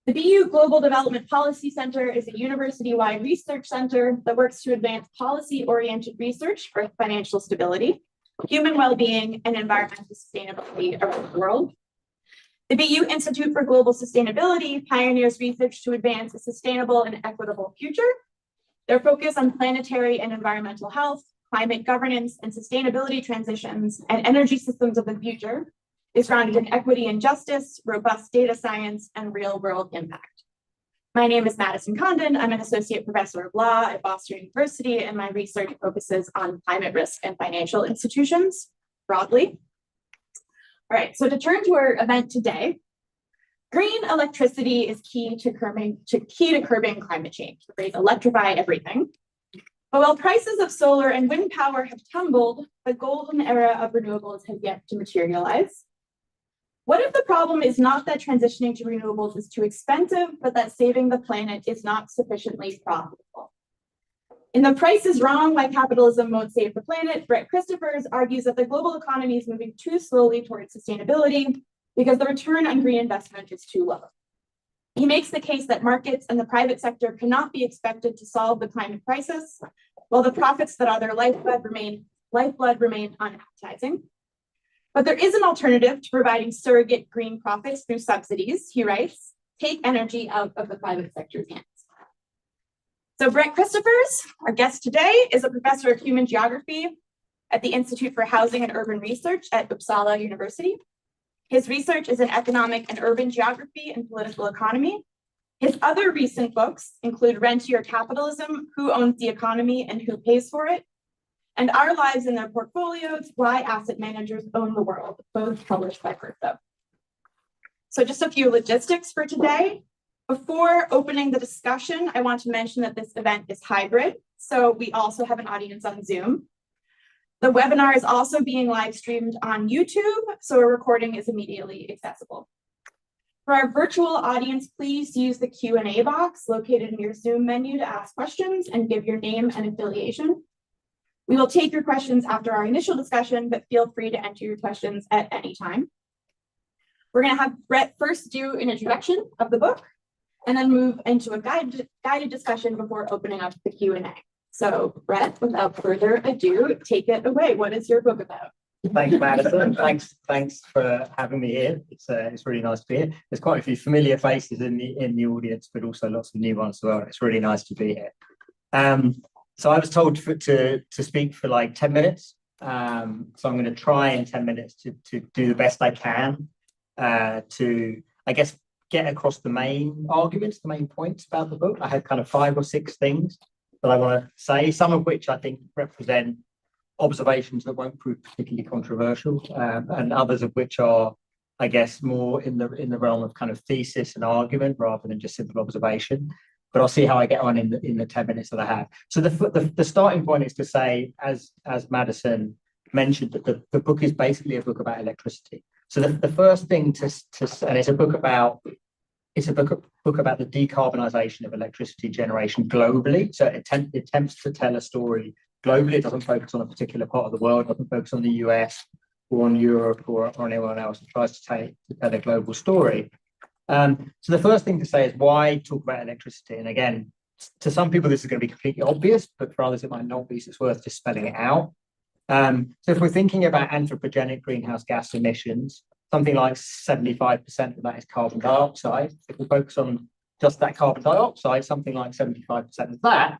The BU Global Development Policy Center is a university-wide research center that works to advance policy-oriented research for financial stability, human well-being, and environmental sustainability around the world. The BU Institute for Global Sustainability pioneers research to advance a sustainable and equitable future. Their focus on planetary and environmental health, climate governance, and sustainability transitions and energy systems of the future is grounded in equity and justice, robust data science, and real-world impact. My name is Madison Condon. I'm an associate professor of law at Boston University, and my research focuses on climate risk and financial institutions broadly. All right, so to turn to our event today, green electricity is key to curbing climate change. The phrase electrify everything. But while prices of solar and wind power have tumbled, the golden era of renewables has yet to materialize. What if the problem is not that transitioning to renewables is too expensive, but that saving the planet is not sufficiently profitable? In The Price is Wrong, Why Capitalism Won't Save the Planet, Brett Christophers argues that the global economy is moving too slowly towards sustainability because the return on green investment is too low. He makes the case that markets and the private sector cannot be expected to solve the climate crisis, while the profits that are their lifeblood remain unappetizing. But there is an alternative to providing surrogate green profits through subsidies, he writes, take energy out of the private sector's hands. So Brett Christophers, our guest today, is a professor of human geography at the Institute for Housing and Urban Research at Uppsala University. His research is in economic and urban geography and political economy. His other recent books include Rentier Capitalism, Who Owns the Economy and Who Pays for It, and Our Lives in Their Portfolios, Why Asset Managers Own the World, both published by Bertha. So just a few logistics for today. Before opening the discussion, I want to mention that this event is hybrid, so we also have an audience on Zoom. The webinar is also being live streamed on YouTube, so a recording is immediately accessible. For our virtual audience, please use the Q&A box located in your Zoom menu to ask questions and give your name and affiliation. We will take your questions after our initial discussion, but feel free to enter your questions at any time. We're going to have Brett first do an introduction of the book, and then move into a guided discussion before opening up the Q&A. So Brett, without further ado, take it away. What is your book about? Thanks, Madison. Thanks for having me here. It's really nice to be here. There's quite a few familiar faces in the audience, but also lots of new ones as well. It's really nice to be here. So I was told to speak for like 10 minutes. So I'm going to try in 10 minutes to do the best I can to, I guess, get across the main arguments, the main points about the book. I had kind of 5 or 6 things that I want to say, some of which I think represent observations that won't prove particularly controversial, and others of which are, I guess, more in the realm of kind of thesis and argument rather than just simple observation. But I'll see how I get on in the 10 minutes that I have. So the starting point is to say, as Madison mentioned, that the book is basically a book about electricity. So the first thing and it's a book about the decarbonisation of electricity generation globally. So it attempts to tell a story globally. It doesn't focus on a particular part of the world. It doesn't focus on the US or on Europe or anyone else. It tries to tell a global story. So the first thing to say is, why talk about electricity? And again, to some people this is going to be completely obvious, but for others it might not be. So it's worth just spelling it out. So if we're thinking about anthropogenic greenhouse gas emissions, something like 75% of that is carbon dioxide. If we focus on just that carbon dioxide, something like 75% of that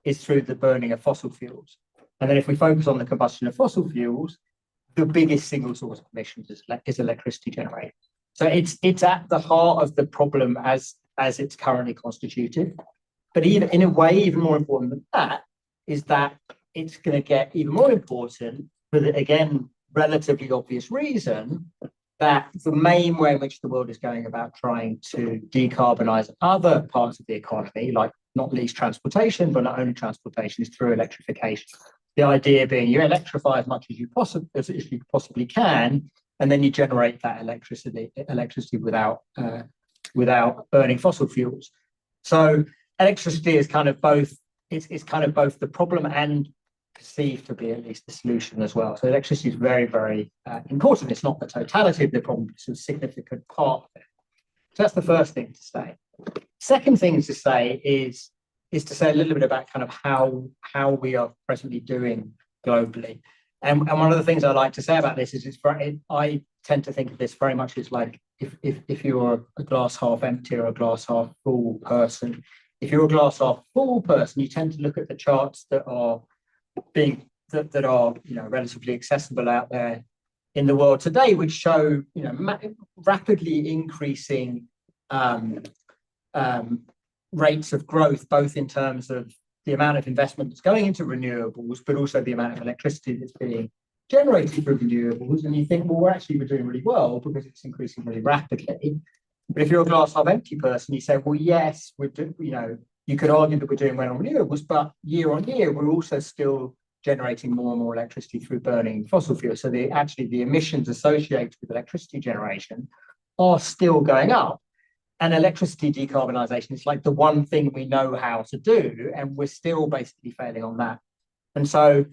is through the burning of fossil fuels. And then if we focus on the combustion of fossil fuels, the biggest single source of emissions is electricity generated. So it's at the heart of the problem as it's currently constituted. But even in a way, even more important than that, is that it's going to get even more important for the, again, relatively obvious reason that the main way in which the world is going about trying to decarbonize other parts of the economy, like not least transportation, but not only transportation, is through electrification. The idea being you electrify as much as you possibly can, and then you generate that electricity without burning fossil fuels. So electricity is kind of both. It's kind of both the problem and perceived to be at least the solution as well. So electricity is very, very important. It's not the totality of the problem, it's a significant part of it. So that's the first thing to say. Second thing to say is to say a little bit about kind of how we are presently doing globally. And one of the things I like to say about this is I tend to think of this very much as like if you're a glass half empty or a glass half full person. If you're a glass half full person, you tend to look at the charts that are relatively accessible out there in the world today, which show rapidly increasing rates of growth, both in terms of the amount of investment that's going into renewables, but also the amount of electricity that's being generated from renewables. And you think, well, we're doing really well because it's increasing really rapidly. But if you're a glass half empty person, you say, well, yes, you could argue that we're doing well on renewables, but year on year, we're also still generating more and more electricity through burning fossil fuels. So the emissions associated with electricity generation are still going up. And electricity decarbonisation is like the one thing we know how to do, and we're still basically failing on that. And so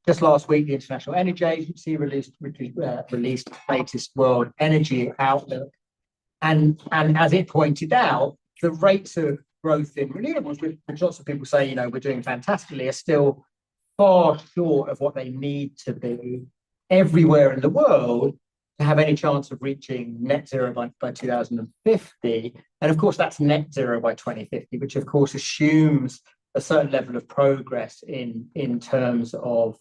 just last week, the International Energy Agency released its latest World Energy Outlook. And as it pointed out, the rates of growth in renewables, which lots of people say, we're doing fantastically, are still far short of what they need to be everywhere in the world to have any chance of reaching net zero by 2050. And of course, that's net zero by 2050, which of course assumes a certain level of progress in terms of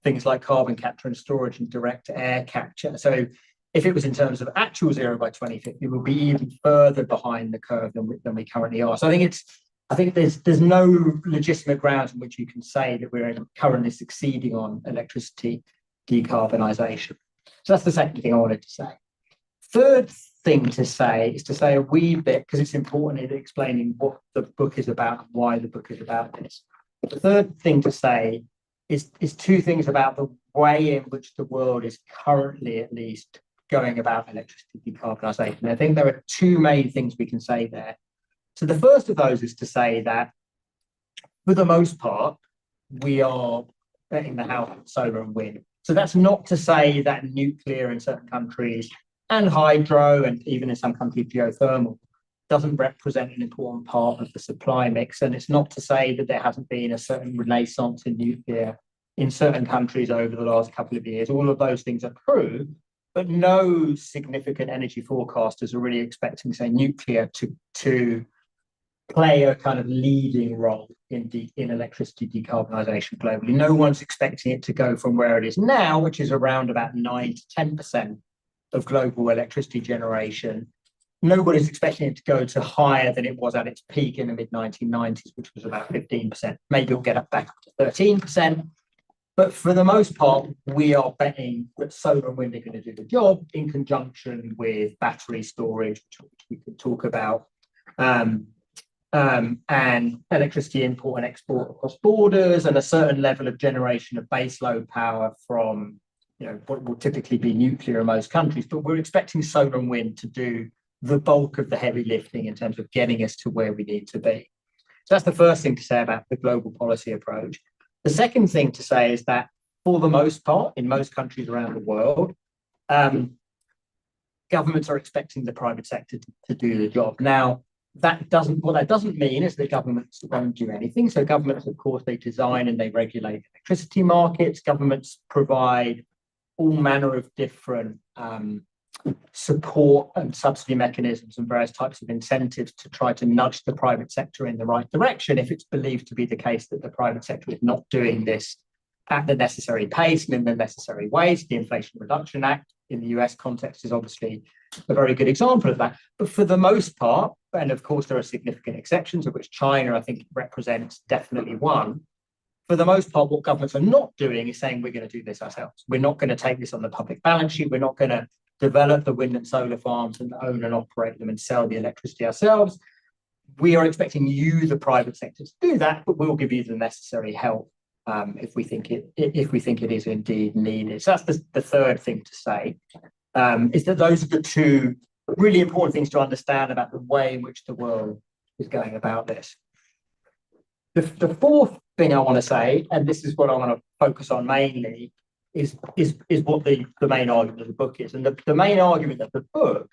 things like carbon capture and storage and direct air capture. So if it was in terms of actual zero by 2050, we'll be even further behind the curve than we currently are. So I think there's no legitimate grounds in which you can say that we're currently succeeding on electricity decarbonisation. So that's the second thing I wanted to say. Third thing to say is to say a wee bit, because it's important in explaining what the book is about and why the book is about this. The third thing to say is two things about the way in which the world is currently, at least, going about electricity decarbonisation. I think there are two main things we can say there. So the first of those is to say that, for the most part, we are betting the house on solar and wind. So that's not to say that nuclear in certain countries and hydro, and even in some countries geothermal, doesn't represent an important part of the supply mix. And it's not to say that there hasn't been a certain renaissance in nuclear in certain countries over the last couple of years. All of those things are true, but no significant energy forecasters are really expecting, say, nuclear to play a kind of leading role in electricity decarbonisation globally. No one's expecting it to go from where it is now, which is around about 9 to 10% of global electricity generation. Nobody's expecting it to go to higher than it was at its peak in the mid-1990s, which was about 15%. Maybe it'll get up back up to 13%. But for the most part, we are betting that solar and wind are going to do the job in conjunction with battery storage, which we could talk about, and electricity import and export across borders, and a certain level of generation of baseload power from what will typically be nuclear in most countries. But we're expecting solar and wind to do the bulk of the heavy lifting in terms of getting us to where we need to be. So that's the first thing to say about the global policy approach. The second thing to say is that, for the most part, in most countries around the world, governments are expecting the private sector to do the job. Now, what that doesn't mean is that governments won't do anything. So governments, of course, they design and they regulate electricity markets. Governments provide all manner of different support and subsidy mechanisms and various types of incentives to try to nudge the private sector in the right direction if it's believed to be the case that the private sector is not doing this at the necessary pace and in the necessary ways. The Inflation Reduction Act in the US context is obviously a very good example of that. But for the most part, and of course there are significant exceptions, of which China, I think, represents definitely one, for the most part, what governments are not doing is saying we're going to do this ourselves. We're not going to take this on the public balance sheet. We're not going to develop the wind and solar farms and own and operate them and sell the electricity ourselves. We are expecting you, the private sector, to do that, but we'll give you the necessary help if we think it is indeed needed. So that's the third thing to say, is that those are the two really important things to understand about the way in which the world is going about this. The fourth thing I want to say, and this is what I want to focus on mainly, is what the main argument of the book is. And the main argument of the book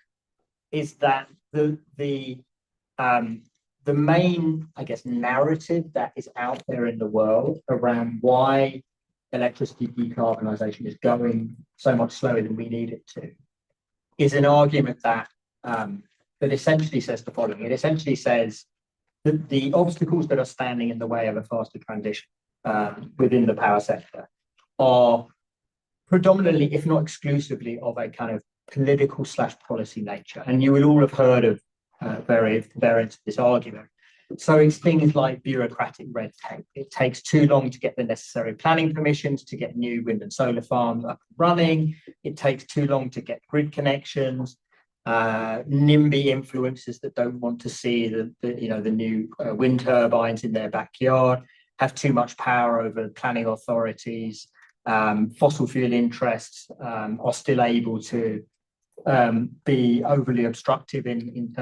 is that the the main, I guess, narrative that is out there in the world around why electricity decarbonisation is going so much slower than we need it to is an argument that that essentially says the following. It essentially says that the obstacles that are standing in the way of a faster transition within the power sector are predominantly, if not exclusively, of a kind of political / policy nature. And you will all have heard of various variants of this argument. So it's things like bureaucratic red tape. It takes too long to get the necessary planning permissions to get new wind and solar farms up and running. It takes too long to get grid connections. NIMBY influencers that don't want to see the new wind turbines in their backyard have too much power over planning authorities. Fossil fuel interests are still able to be overly obstructive in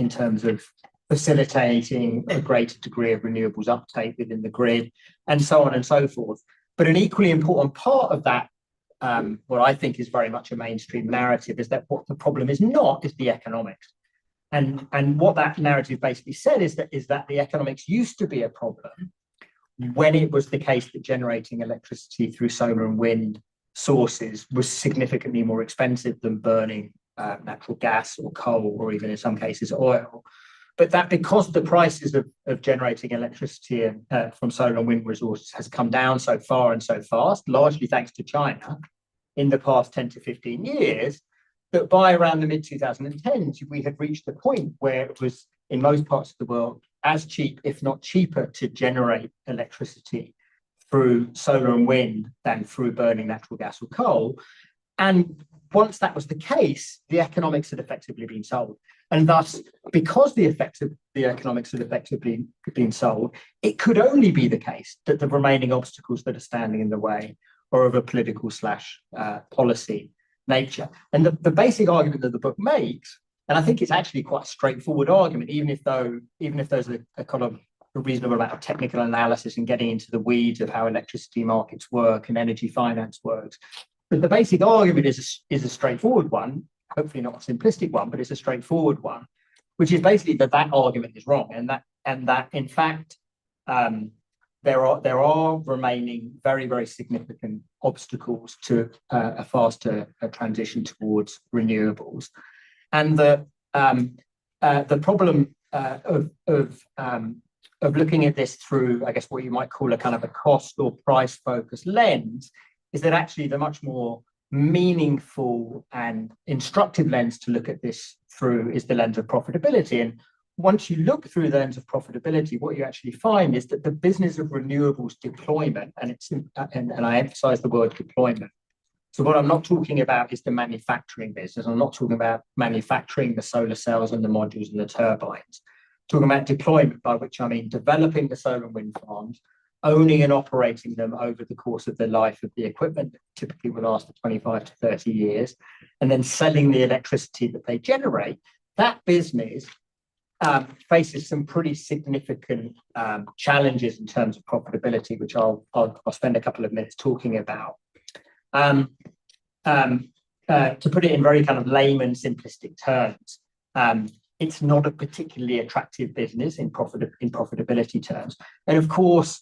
terms of facilitating a greater degree of renewables uptake within the grid, and so on and so forth. But an equally important part of that, what I think is very much a mainstream narrative, is that what the problem is not is the economics. And what that narrative basically said is that the economics used to be a problem when it was the case that generating electricity through solar and wind sources was significantly more expensive than burning natural gas or coal, or even in some cases oil. But that because the prices of generating electricity from solar and wind resources has come down so far and so fast, largely thanks to China, in the past 10 to 15 years, that by around the mid-2010s, we had reached the point where it was, in most parts of the world, as cheap, if not cheaper, to generate electricity through solar and wind than through burning natural gas or coal. And once that was the case, the economics had effectively been sold. And thus, because the economics had effectively been sold, it could only be the case that the remaining obstacles that are standing in the way are of a political / policy nature. And the basic argument that the book makes, and I think it's actually quite a straightforward argument, even if there's a kind of a reasonable amount of technical analysis and getting into the weeds of how electricity markets work and energy finance works. But the basic argument is a straightforward one, hopefully not a simplistic one, but it's a straightforward one, which is basically that argument is wrong, and that in fact there are remaining very, very significant obstacles to a faster transition towards renewables, and the problem of looking at this through, I guess, what you might call a kind of a cost or price focused lens is that actually the much more meaningful and instructive lens to look at this through is the lens of profitability. And once you look through the lens of profitability, what you actually find is that the business of renewables deployment, and I emphasize the word deployment. So what I'm not talking about is the manufacturing business. I'm not talking about manufacturing the solar cells and the modules and the turbines. I'm talking about deployment, by which I mean developing the solar and wind farms, owning and operating them over the course of the life of the equipment, that typically will last for 25 to 30 years, and then selling the electricity that they generate. That business faces some pretty significant challenges in terms of profitability, which I'll spend a couple of minutes talking about. To put it in very kind of layman simplistic terms, it's not a particularly attractive business in profitability terms. And of course,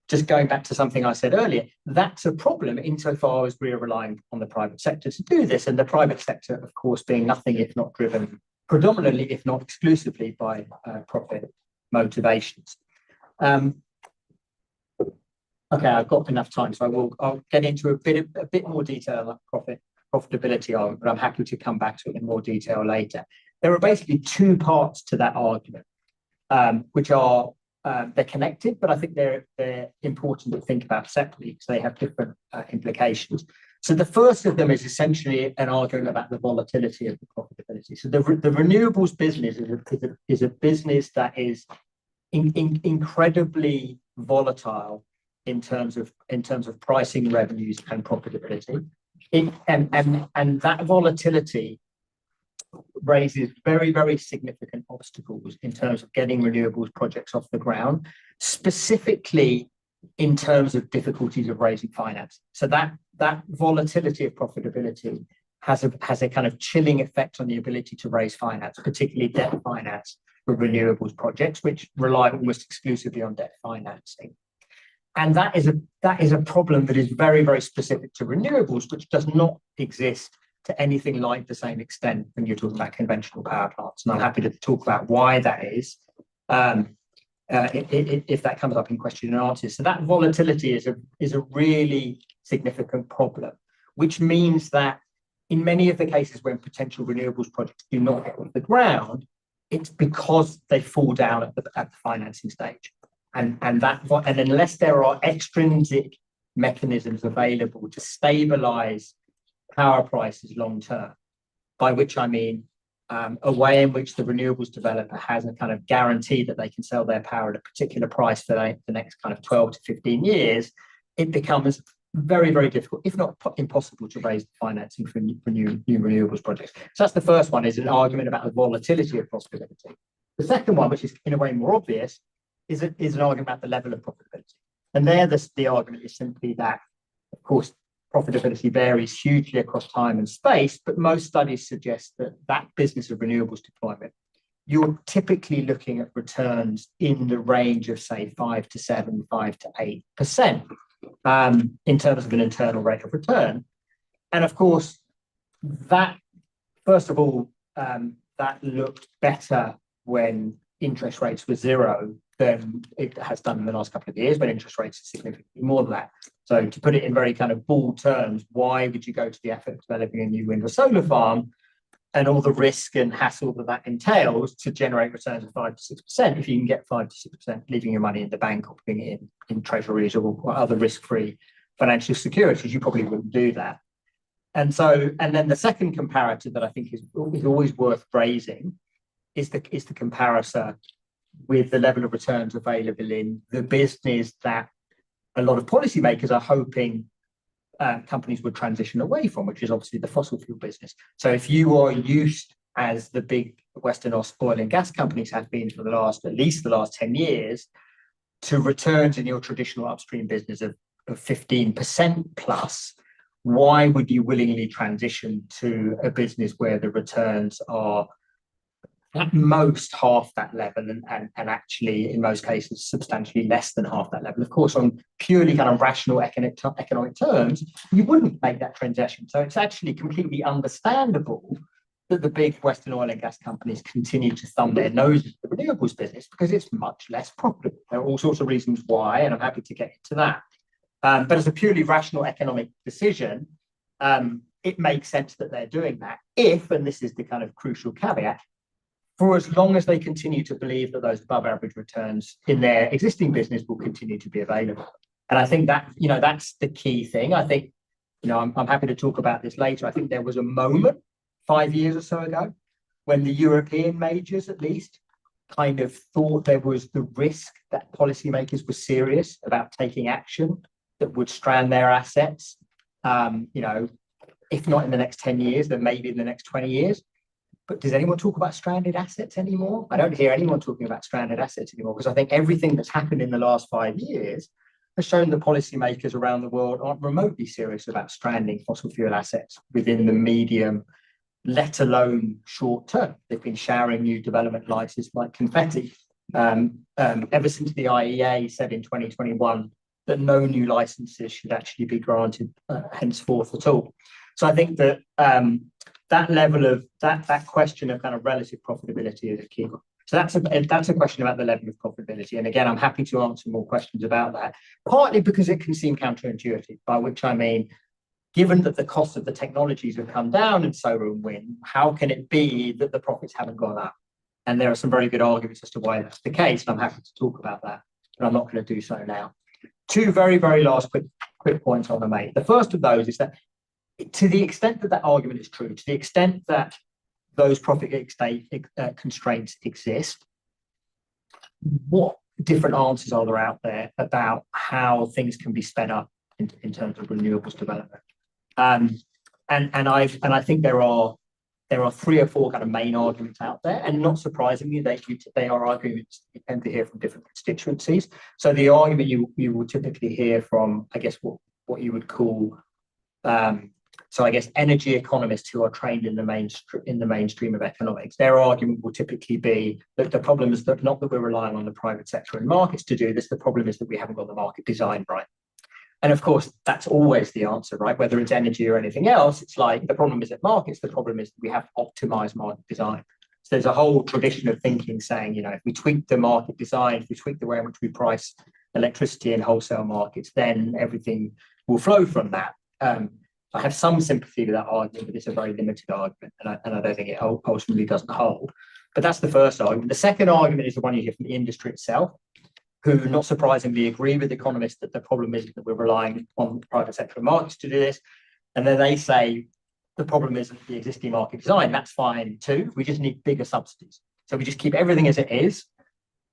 just going back to something I said earlier, that's a problem insofar as we are relying on the private sector to do this. And the private sector, of course, being nothing if not driven predominantly, if not exclusively, by profit motivations. Okay, I've got enough time, so I'll get into a bit more detail on profitability argument, but I'm happy to come back to it in more detail later. There are basically two parts to that argument, which are they're connected, but I think they're important to think about separately because they have different implications. So the first of them is essentially an argument about the volatility of the profitability. So the renewables business is a business that is incredibly volatile in terms of pricing, revenues, and profitability. And that volatility raises very, very significant obstacles in terms of getting renewables projects off the ground, specifically in terms of difficulties of raising finance. So that volatility of profitability has a kind of chilling effect on the ability to raise finance, particularly debt finance, for renewables projects, which rely almost exclusively on debt financing. And that is a problem that is very, very specific to renewables, which does not exist to anything like the same extent when you're talking about conventional power plants. And I'm happy to talk about why that is, if that comes up in question and answers. So that volatility is a really significant problem, which means that in many of the cases when potential renewables projects do not get off the ground, it's because they fall down at the financing stage. And unless there are extrinsic mechanisms available to stabilize power prices long term, by which I mean a way in which the renewables developer has a kind of guarantee that they can sell their power at a particular price for the next kind of 12 to 15 years, it becomes very, very difficult, if not impossible, to raise the financing for new renewables projects. So that's the first one, is an argument about the volatility of profitability. The second one, which is in a way more obvious, is an argument about the level of profitability. And there, the argument is simply that, of course, profitability varies hugely across time and space, but most studies suggest that that business of renewables deployment, you're typically looking at returns in the range of, say, 5 to 7, 5 to 8%, in terms of an internal rate of return. And of course, that, first of all, that looked better when interest rates were zero than it has done in the last couple of years, when interest rates are significantly more than that. So to put it in very kind of bald terms, why would you go to the effort of developing a new wind or solar farm and all the risk and hassle that entails to generate returns of 5 to 6% if you can get 5 to 6% leaving your money in the bank or putting it in treasuries or other risk-free financial securities? You probably wouldn't do that. And then the second comparator that I think is always worth raising is the comparison with the level of returns available in the business that a lot of policymakers are hoping companies would transition away from, which is obviously the fossil fuel business. So if you are used, as the big Western oil and gas companies have been for at least the last 10 years, to returns in your traditional upstream business of 15% plus, why would you willingly transition to a business where the returns are at most half that level and actually in most cases substantially less than half that level? Of course, on purely kind of rational economic terms, you wouldn't make that transition. So it's actually completely understandable that the big Western oil and gas companies continue to thumb their noses at the renewables business, because it's much less profitable. There are all sorts of reasons why, and I'm happy to get into that. But as a purely rational economic decision, it makes sense that they're doing that if, and this is the kind of crucial caveat, for as long as they continue to believe that those above average returns in their existing business will continue to be available. And I think that, that's the key thing. I think, I'm happy to talk about this later. I think there was a moment 5 years or so ago when the European majors, at least, kind of thought there was the risk that policymakers were serious about taking action that would strand their assets, if not in the next 10 years, then maybe in the next 20 years. But does anyone talk about stranded assets anymore? I don't hear anyone talking about stranded assets anymore, because I think everything that's happened in the last 5 years has shown that policymakers around the world aren't remotely serious about stranding fossil fuel assets within the medium, let alone short term. They've been showering new development licenses like confetti. Ever since the IEA said in 2021 that no new licenses should actually be granted henceforth at all. So I think that that level of that question of kind of relative profitability is a key one. So that's a question about the level of profitability. And again, I'm happy to answer more questions about that, partly because it can seem counterintuitive, by which I mean, given that the cost of the technologies have come down in solar and wind, how can it be that the profits haven't gone up? And there are some very good arguments as to why that's the case, and I'm happy to talk about that, but I'm not going to do so now. Two very, very last quick points I want to make. The first of those is that to the extent that argument is true, to the extent that those profit constraints exist, what different answers are there out there about how things can be sped up in terms of renewables development? And I think there are 3 or 4 kind of main arguments out there, and not surprisingly, they are arguments you tend to hear from different constituencies. So the argument you will typically hear from, I guess, what you would call so I guess energy economists who are trained in the mainstream of economics, their argument will typically be that the problem is that not that we're relying on the private sector and markets to do this, the problem is that we haven't got the market designed right. And of course, that's always the answer, right? Whether it's energy or anything else, it's like the problem isn't markets, the problem is that we have to optimize market design. So there's a whole tradition of thinking saying, you know, if we tweak the market design, if we tweak the way in which we price electricity in wholesale markets, then everything will flow from that. I have some sympathy with that argument, but it's a very limited argument, and I don't think it ultimately doesn't hold. But that's the first argument. The second argument is the one you hear from the industry itself, who, not surprisingly, agree with economists that the problem is that we're relying on the private sector and markets to do this. And then they say the problem isn't the existing market design. That's fine too. We just need bigger subsidies. So we just keep everything as it is,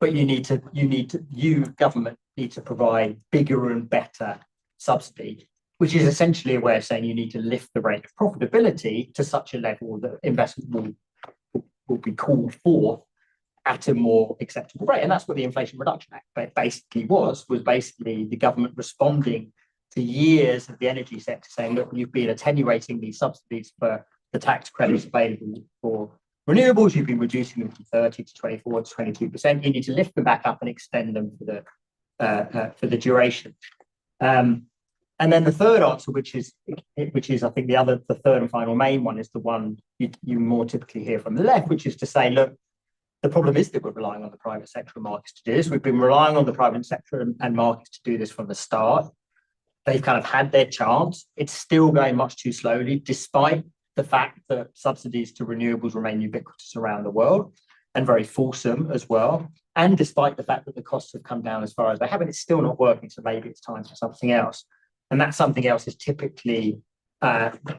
but you government need to provide bigger and better subsidy, which is essentially a way of saying you need to lift the rate of profitability to such a level that investment will be called for at a more acceptable rate. And that's what the Inflation Reduction Act basically was basically the government responding to years of the energy sector saying, look, you've been attenuating these subsidies for the tax credits available for renewables, you've been reducing them from 30 to 24 to 22%. You need to lift them back up and extend them for the duration. And then the third answer, which is I think the third and final main one, is the one you more typically hear from the left, which is to say, look, the problem is that we're relying on the private sector and markets to do this. We've been relying on the private sector and markets to do this from the start. They've kind of had their chance. It's still going much too slowly, despite the fact that subsidies to renewables remain ubiquitous around the world and very fulsome as well. And despite the fact that the costs have come down as far as they have, it's still not working. So maybe it's time for something else. And that something else is typically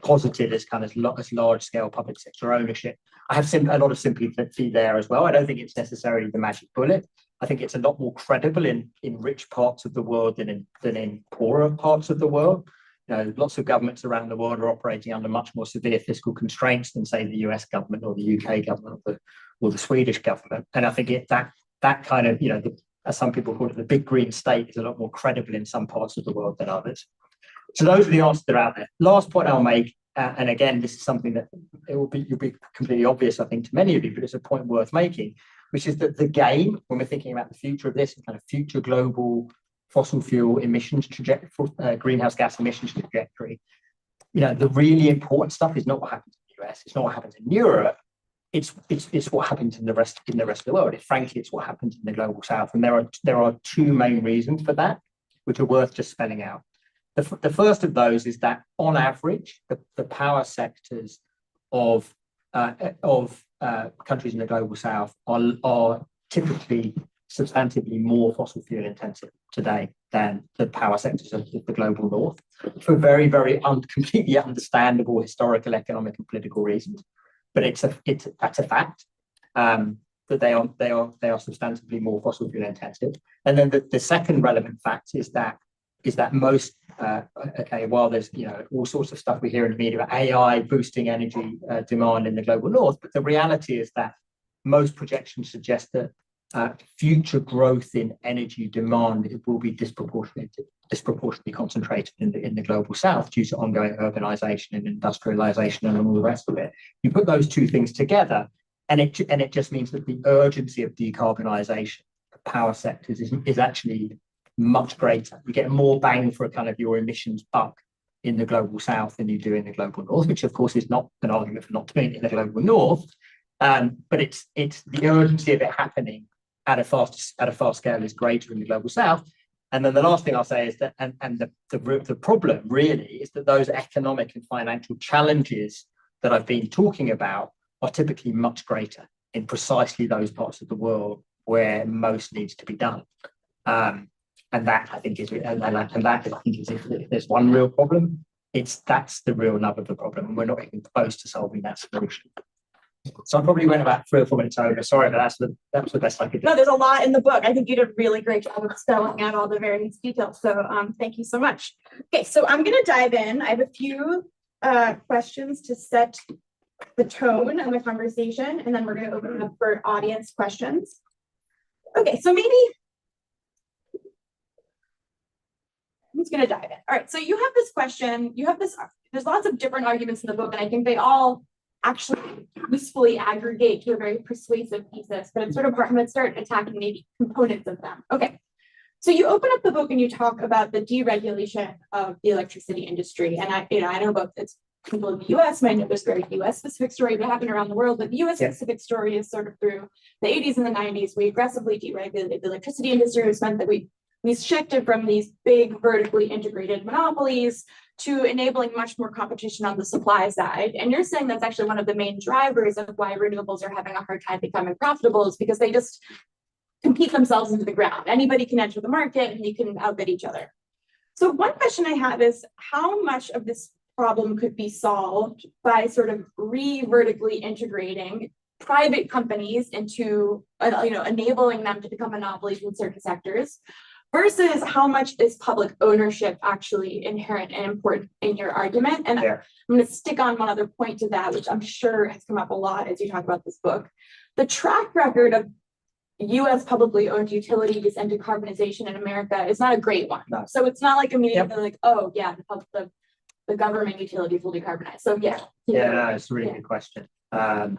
posited as kind of as large-scale public sector ownership. I have a lot of sympathy there as well. I don't think it's necessarily the magic bullet. I think it's a lot more credible in rich parts of the world than in poorer parts of the world. You know, lots of governments around the world are operating under much more severe fiscal constraints than, say, the US government or the UK government or the Swedish government. And I think that kind of, you know, as some people call it, the big green state is a lot more credible in some parts of the world than others. So those are the answers that are out there. Last point I'll make, and again, this is something that you'll be completely obvious, I think, to many of you, but it's a point worth making, which is that the game, when we're thinking about the future of this and kind of future global fossil fuel emissions trajectory, greenhouse gas emissions trajectory, you know, the really important stuff is not what happens in the US, it's not what happens in Europe, it's what happens in the rest of the world. Frankly, it's what happens in the global south. And there are two main reasons for that, which are worth just spelling out. The first of those is that, on average, the power sectors of countries in the global south are typically substantively more fossil fuel intensive today than the power sectors of the global north, for very, very completely understandable historical, economic, and political reasons. But that's a fact. That they are substantively more fossil fuel intensive. And then the second relevant fact is that most while there's, you know, all sorts of stuff we hear in the media about AI boosting energy demand in the global north, but the reality is that most projections suggest that future growth in energy demand will be disproportionately concentrated in the global south due to ongoing urbanization and industrialization and all the rest of it. You put those two things together, and it just means that the urgency of decarbonization of power sectors is actually much greater. You get more bang for kind of your emissions buck in the global south than you do in the global north, which of course is not an argument for not doing it in the global north, but it's the urgency of it happening at a fast scale is greater in the global south. And then the last thing I'll say is that, and the problem really is that those economic and financial challenges that I've been talking about are typically much greater in precisely those parts of the world where most needs to be done. And that I think is, if there's one real problem, that's the real nub of the problem, and we're not even close to solving that solution. So I probably went about 3 or 4 minutes over. Sorry, but that was the best I could do. No, there's a lot in the book. I think you did a really great job of spelling out all the various details. So thank you so much. Okay, so I'm going to dive in. I have a few questions to set the tone of the conversation, and then we're going to open it up for audience questions. Okay, so maybe I'm just going to dive in. All right, so you have this question, you have this there's lots of different arguments in the book, and I think they all actually usefully aggregate to a very persuasive thesis, but it's sort of where I'm going to start attacking maybe components of them. Okay. So you open up the book and you talk about the deregulation of the electricity industry. And I know about it's people in the US might know this very US specific story that happened around the world, but the US specific story is sort of through the 80s and the 90s. We aggressively deregulated the electricity industry, which meant that we shifted from these big vertically integrated monopolies to enabling much more competition on the supply side. And you're saying that's actually one of the main drivers of why renewables are having a hard time becoming profitable, is because they just compete themselves into the ground. Anybody can enter the market and you can outbid each other. So one question I have is, how much of this problem could be solved by sort of vertically integrating private companies into, enabling them to become monopolies in certain sectors, versus how much is public ownership actually inherent and important in your argument? And I'm going to stick on one other point to that, which I'm sure has come up a lot as you talk about this book. The track record of US publicly owned utilities and decarbonization in America is not a great one. No. So it's not like immediately like, oh yeah, the government utilities will decarbonize. So yeah. Yeah, no, it's a really good question. And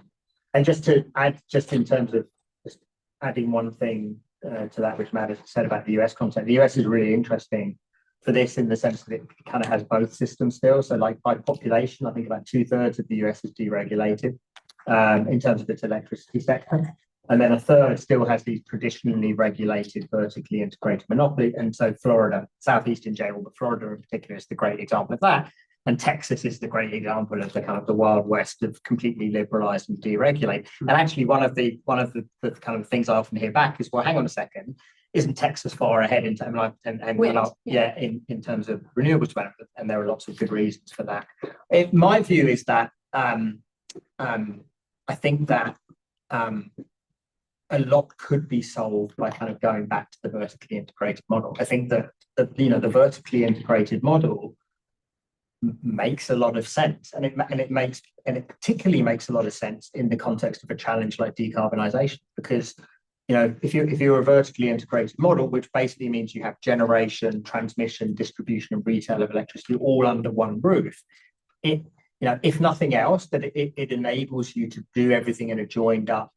just to add, just in terms of just adding one thing to that, which Matt has said about the US concept, the US is really interesting for this in the sense that it kind of has both systems still. So like by population, I think about 2/3 of the US is deregulated in terms of its electricity sector. And then a third still has these traditionally regulated, vertically integrated monopoly. And so Florida, Southeast in general, but Florida in particular is the great example of that. And Texas is the great example of the kind of the Wild West of completely liberalized and deregulate. And actually one of the kind of things I often hear back is, well, hang on a second, isn't Texas far ahead in terms of in terms of renewables development? And there are lots of good reasons for that. My view is that I think that a lot could be solved by kind of going back to the vertically integrated model. I think that the vertically integrated model makes a lot of sense, and it particularly makes a lot of sense in the context of a challenge like decarbonisation, because if you're a vertically integrated model, which basically means you have generation, transmission, distribution, and retail of electricity all under one roof, if nothing else, that it enables you to do everything in a joined up,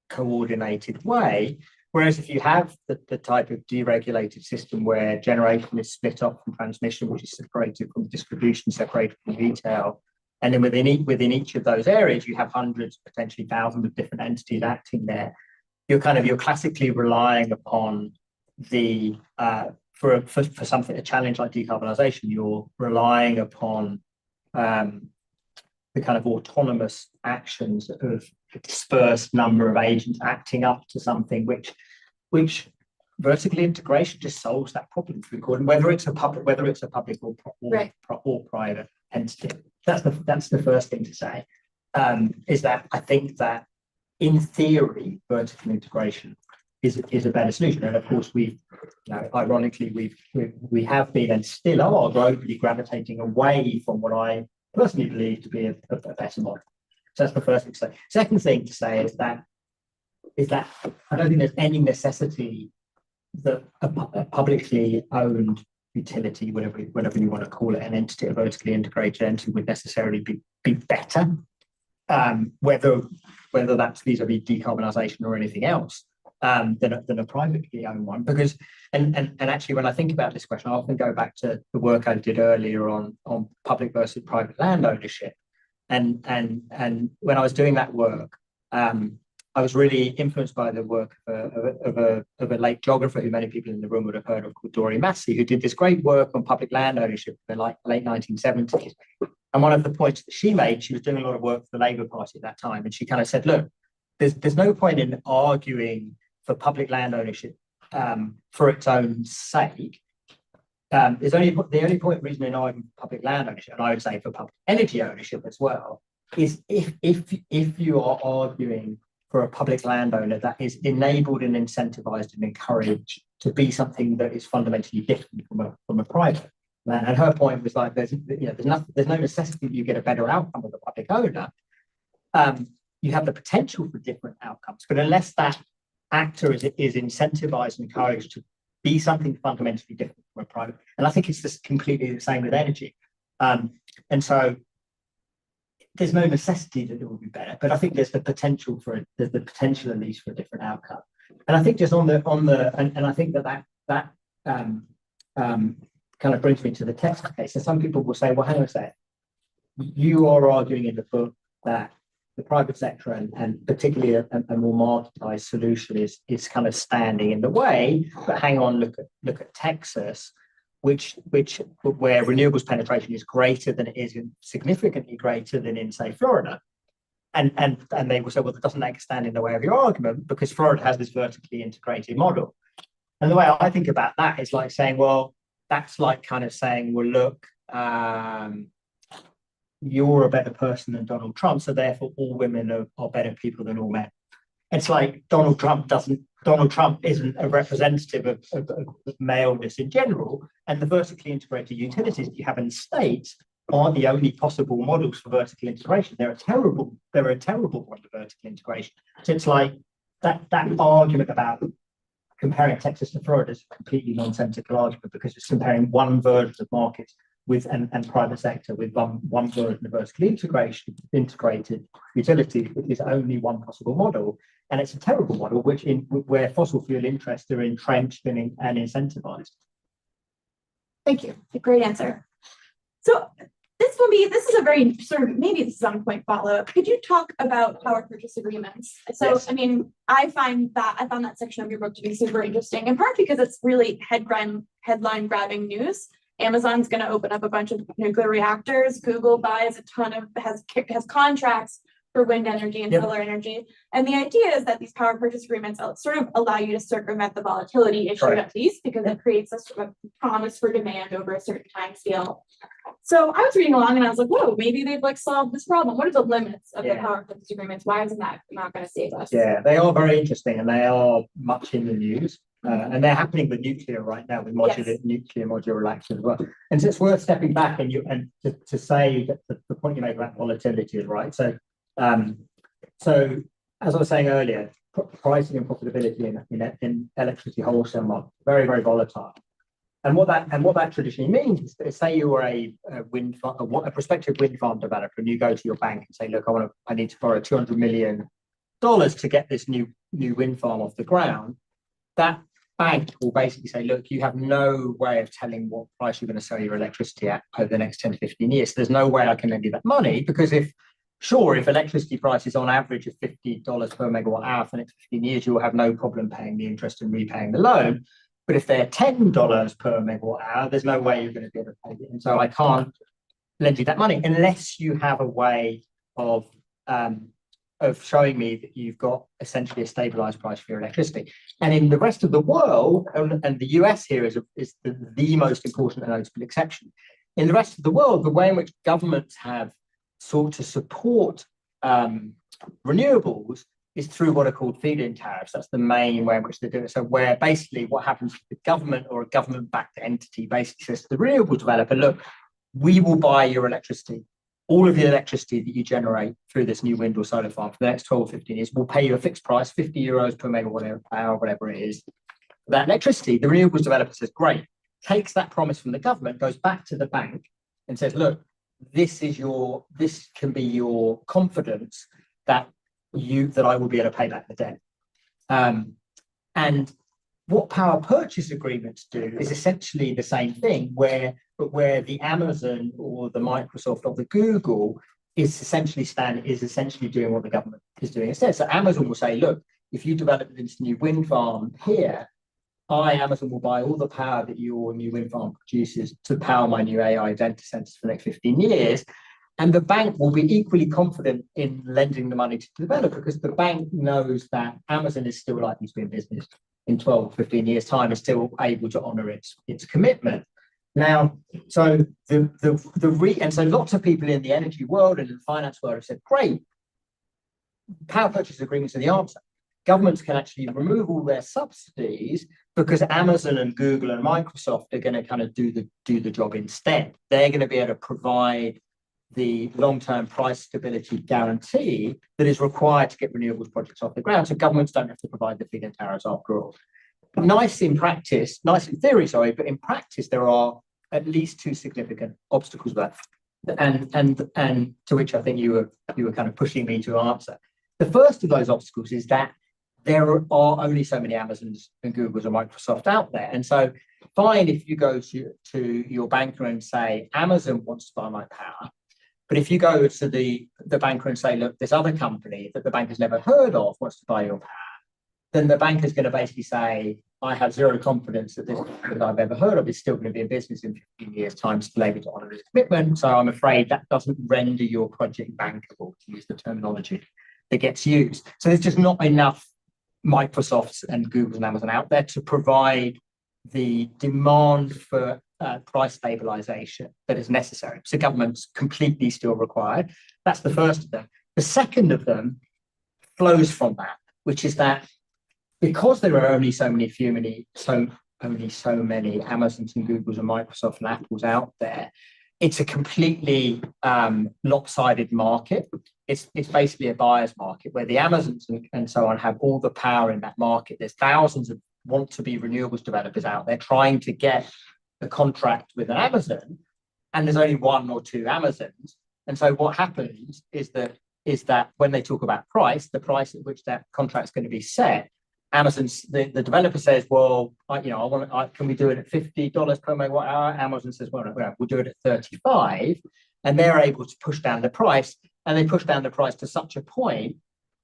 coordinated way. Whereas if you have the type of deregulated system where generation is split off from transmission, which is separated from distribution, separated from retail, and then within each of those areas you have hundreds, potentially thousands of different entities acting there, you're classically relying upon for something, a challenge like decarbonisation, you're relying upon the kind of autonomous actions of a dispersed number of agents acting up to something which vertical integration just solves that problem for recording, whether it's a public or private entity. That's the first thing to say. Is that I think that in theory vertical integration is a better solution, and of course ironically we have been and still are globally gravitating away from what I personally believe to be a better model. So that's the first thing to say. Second thing to say is that I don't think there's any necessity that a publicly owned utility, whatever you want to call it, an entity, a vertically integrated entity, would necessarily be better, whether that's vis-a-vis decarbonisation or anything else, than a privately owned one. Because and actually, when I think about this question, I often go back to the work I did earlier on public versus private land ownership. And when I was doing that work, I was really influenced by the work of a late geographer who many people in the room would have heard of, called Doreen Massey, who did this great work on public land ownership in the late 1970s. And one of the points that she made, she was doing a lot of work for the Labour Party at that time, and she kind of said, look, there's no point in arguing for public land ownership for its own sake. The only reason in arguing for public land ownership, and I would say for public energy ownership as well, is if you are arguing for a public landowner that is enabled and incentivized and encouraged to be something that is fundamentally different from a private. And her point was like, there's no necessity that you get a better outcome with a public owner. You have the potential for different outcomes, but unless that actor is incentivized and encouraged to be something fundamentally different from a private, and I think it's just completely the same with energy. And so there's no necessity that it will be better, but I think there's the potential for it. There's the potential at least for a different outcome. And I think just and I think that kind of brings me to the Texas case. So some people will say, well, hang on a sec. You are arguing in the book that the private sector and particularly a more marketized solution is kind of standing in the way. But hang on, look at Texas, where renewables penetration is greater than it is, significantly greater than in, say, Florida. And they will say, well, doesn't that stand in the way of your argument? Because Florida has this vertically integrated model. And the way I think about that is like saying, well, that's like kind of saying, well, look, you're a better person than Donald Trump, so therefore all women are better people than all men. It's like Donald Trump isn't a representative of maleness in general, and the vertically integrated utilities that you have in states aren't the only possible models for vertical integration. They're a terrible one for vertical integration. So it's like that argument about comparing Texas to Florida is a completely nonsensical argument, because it's comparing one version of markets with and private sector with one version of vertically integrated utility, which is only one possible model. And it's a terrible model, where fossil fuel interests are entrenched and incentivized. Thank you. A great answer. So this is a very sort of, maybe this is on point follow-up. Could you talk about power purchase agreements? So, yes. I mean, I found that section of your book to be super interesting, in part because it's really headline grabbing news. Amazon's going to open up a bunch of nuclear reactors. Google buys a ton of, has contracts for wind energy and solar energy. And the idea is that these power purchase agreements sort of allow you to circumvent the volatility issue, at least, because it creates a sort of promise for demand over a certain time scale. So I was reading along and I was like, whoa, maybe they've like solved this problem. What are the limits of the power purchase agreements? Why isn't that not going to save us? Yeah, they are very interesting, and they are much in the news. And they're happening with nuclear right now, with nuclear modular reactors as well. And so it's worth stepping back and to say that the point you make about volatility is right. So as I was saying earlier, pricing and profitability in electricity wholesale market very, very volatile. And what that traditionally means is that, say you are a prospective wind farm developer, and you go to your bank and say, look, I need to borrow $200 million to get this new wind farm off the ground. That bank will basically say, look, you have no way of telling what price you're going to sell your electricity at over the next 10 to 15 years. So there's no way I can lend you that money, because if electricity prices on average of $50 per megawatt hour for the next 15 years, you will have no problem paying the interest and repaying the loan. But if they're $10 per megawatt hour, there's no way you're going to be able to pay it. And so I can't lend you that money unless you have a way of showing me that you've got essentially a stabilized price for your electricity. And in the rest of the world, and the US here is the most important and notable exception. In the rest of the world, the way in which governments have sought to support renewables is through what are called feed-in tariffs. That's the main way in which they do it. So where basically what happens, the government or a government-backed entity basically says to the renewable developer, look, we will buy your electricity. All of the electricity that you generate through this new wind or solar farm for the next 12, 15 years, we'll pay you a fixed price, 50 euros per megawatt hour, whatever it is. That electricity, the renewables developer says, great, takes that promise from the government, goes back to the bank and says, look, this can be your confidence that I will be able to pay back the debt. And what power purchase agreements do is essentially the same thing, where the Amazon or the Microsoft or the Google is essentially doing what the government is doing instead. So Amazon will say, look, if you develop this new wind farm here, Amazon will buy all the power that your new wind farm produces to power my new AI data centers for the next 15 years. And the bank will be equally confident in lending the money to the developer, because the bank knows that Amazon is still likely to be in business in 12, 15 years' time, and still able to honor its commitment. Now, so so lots of people in the energy world and in the finance world have said, great, power purchase agreements are the answer. Governments can actually remove all their subsidies, because Amazon and Google and Microsoft are going to kind of do the job instead. They're going to be able to provide the long-term price stability guarantee that is required to get renewables projects off the ground. So governments don't have to provide the feed-in tariffs after all. Nice in theory, but in practice, there are at least two significant obstacles there, and to which I think you were kind of pushing me to answer. The first of those obstacles is that there are only so many Amazons and Googles and Microsoft out there, and so fine if you go to your banker and say Amazon wants to buy my power, but if you go to the banker and say, look, this other company that the bank has never heard of wants to buy your power, then the bank is going to basically say, I have zero confidence that this that I've ever heard of is still going to be in business in 15 years' time, still able to honour this commitment. So I'm afraid that doesn't render your project bankable, to use the terminology that gets used. So there's just not enough Microsofts and Googles and Amazon out there to provide the demand for price stabilization that is necessary. So government's completely still required. That's the first of them. The second of them flows from that, which is that because there are only so many Amazons and Googles and Microsoft and Apples out there, it's a completely lopsided market. It's basically a buyer's market where the Amazons and so on have all the power in that market. There's thousands of want-to-be renewables developers out there trying to get a contract with an Amazon, and there's only one or two Amazons. And so what happens is that when they talk about price, the price at which that contract is going to be set, Amazon's the developer says, well, can we do it at $50 per megawatt hour? Amazon says, well, no, we'll do it at 35, and they're able to push down the price, and they push down the price to such a point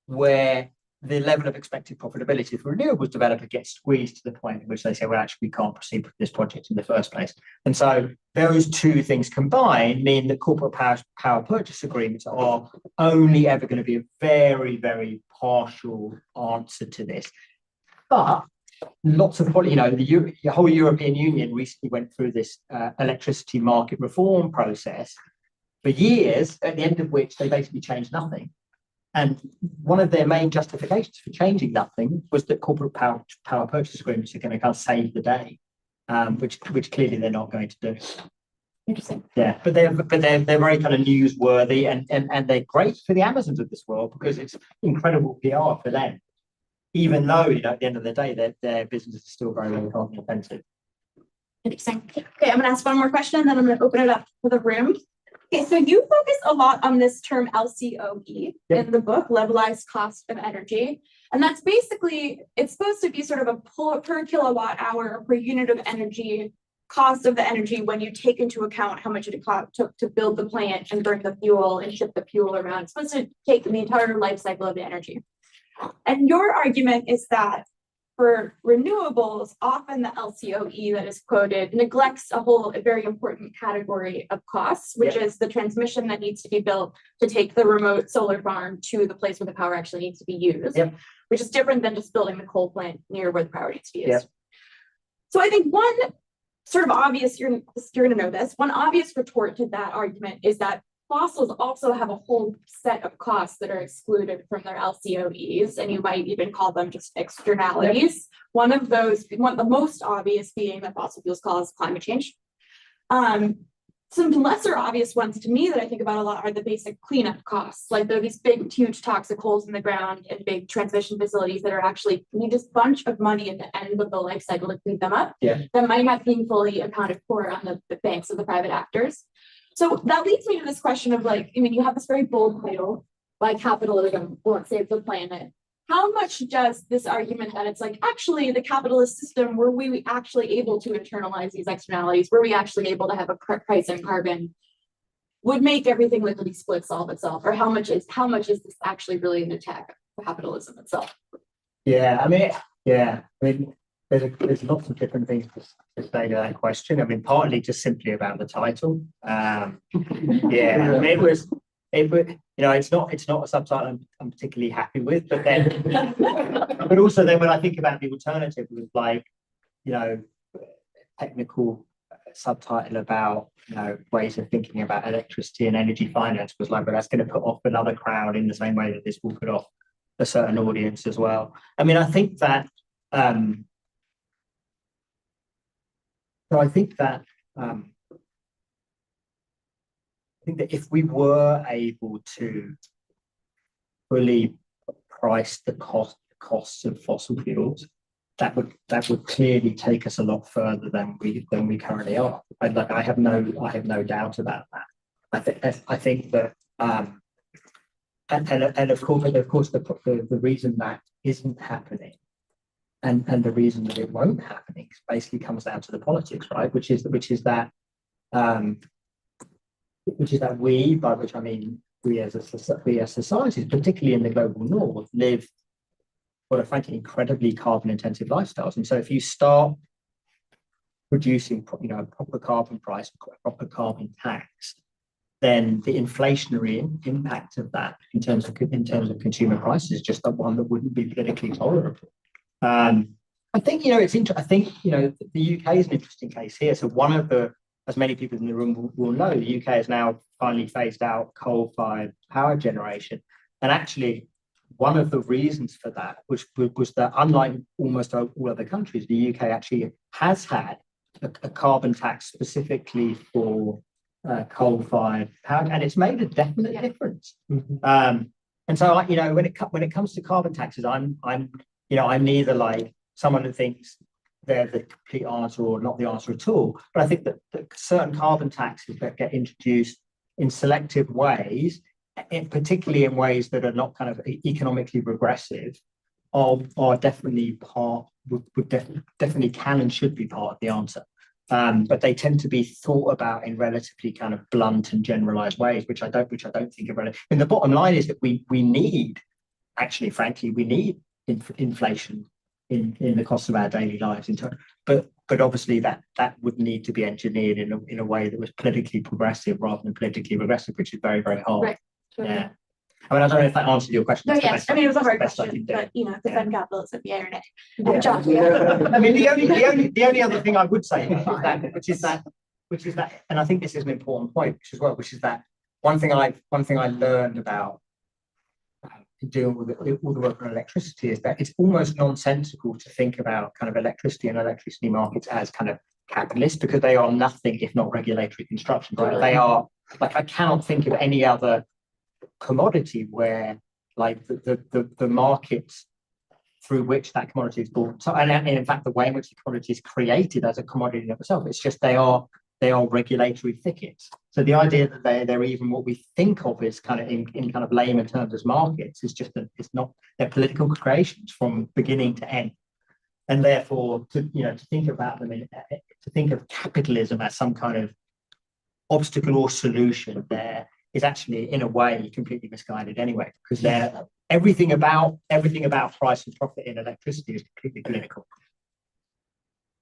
where the level of expected profitability for a renewables developer gets squeezed to the point in which they say, well, actually, we can't proceed with this project in the first place. And so those two things combined mean that corporate power purchase agreements are only ever going to be a very, very partial answer to this. But lots of, the whole European Union recently went through this electricity market reform process for years, at the end of which they basically changed nothing. And one of their main justifications for changing nothing was that corporate power purchase agreements are going to kind of save the day, which clearly they're not going to do. Interesting. Yeah, but they're very kind of newsworthy, and they're great for the Amazons of this world because it's incredible PR for them, even though at the end of the day their businesses are still very, very carbon intensive. Interesting. Okay, I'm going to ask one more question, and then I'm going to open it up for the room. Okay, so you focus a lot on this term LCOE in the book, levelized cost of energy. And that's basically, it's supposed to be sort of a per kilowatt hour or per unit of energy cost of the energy when you take into account how much it took to build the plant and burn the fuel and ship the fuel around. It's supposed to take the entire life cycle of the energy. And your argument is that for renewables, often the LCOE that is quoted neglects a very important category of costs, which is the transmission that needs to be built to take the remote solar farm to the place where the power actually needs to be used, which is different than just building the coal plant near where the power needs to be used. So I think one sort of obvious, you're going to know this, one obvious retort to that argument is that fossils also have a whole set of costs that are excluded from their LCOEs, and you might even call them just externalities. One of the most obvious being that fossil fuels cause climate change. Some lesser obvious ones to me that I think about a lot are the basic cleanup costs. Like there are these big, huge toxic holes in the ground and big transmission facilities that are actually need this bunch of money at the end of the life cycle to clean them up that might not be fully accounted for on the banks of the private actors. So that leads me to this question of you have this very bold title, why capitalism won't save the planet. How much does this argument that it's actually the capitalist system, were we actually able to internalize these externalities, were we actually able to have a price in carbon, would make everything liquidly split solve itself? Or how much is this actually really an attack on capitalism itself? There's lots of different things to say to that question. Partly just simply about the title. It's not a subtitle I'm particularly happy with. But then, but also then when I think about the alternative, with technical subtitle about ways of thinking about electricity and energy finance was but that's going to put off another crowd in the same way that this will put off a certain audience as well. I think that. So I think that if we were able to fully price the costs of fossil fuels, that would clearly take us a lot further than we currently are. I have no doubt about that. I think that and of course the reason that isn't happening and the reason that it won't happen basically comes down to the politics, right? Which is that we, by which I mean we as societies, particularly in the global north, live what are frankly incredibly carbon intensive lifestyles. And so if you start producing a proper carbon price, a proper carbon tax, then the inflationary impact of that in terms of consumer prices is just the one that wouldn't be politically tolerable. I think it's interesting. I think the UK is an interesting case here. So one of the, as many people in the room will know, the UK has now finally phased out coal-fired power generation, and actually one of the reasons for that was that unlike almost all other countries, the UK actually has had a carbon tax specifically for coal-fired power, and it's made a definite difference. And so, when it comes to carbon taxes, I'm neither like someone who thinks they're the complete answer or not the answer at all. But I think that certain carbon taxes that get introduced in selective ways, particularly in ways that are not kind of economically regressive, are definitely definitely can and should be part of the answer. But they tend to be thought about in relatively kind of blunt and generalized ways, which I don't think are relevant. And the bottom line is that we need, actually, frankly, we need inflation in the cost of our daily lives. But obviously that would need to be engineered in a way that was politically progressive rather than politically regressive, which is very, very hard. Right. Sure. Yeah. I mean, I don't know if that answered your question. No, yes. I mean, it was a hard question, but defend capitalism, yeah or nay. I mean, the only other thing I would say, which is that, and I think this is an important point, which is that one thing I learned about dealing with all the work on electricity is that it's almost nonsensical to think about kind of electricity and electricity markets as kind of capitalist, because they are nothing if not regulatory construction. Right? They are like, I cannot think of any other commodity where like the markets through which that commodity is bought. So, and in fact, the way in which the commodity is created as a commodity in itself, it's just they are regulatory thickets. So the idea that they're even what we think of as kind of in kind of layman terms as markets is just that it's not. They're political creations from beginning to end, and therefore to think about them to think of capitalism as some kind of obstacle or solution there is actually in a way completely misguided anyway, because everything about price and profit in electricity is completely political.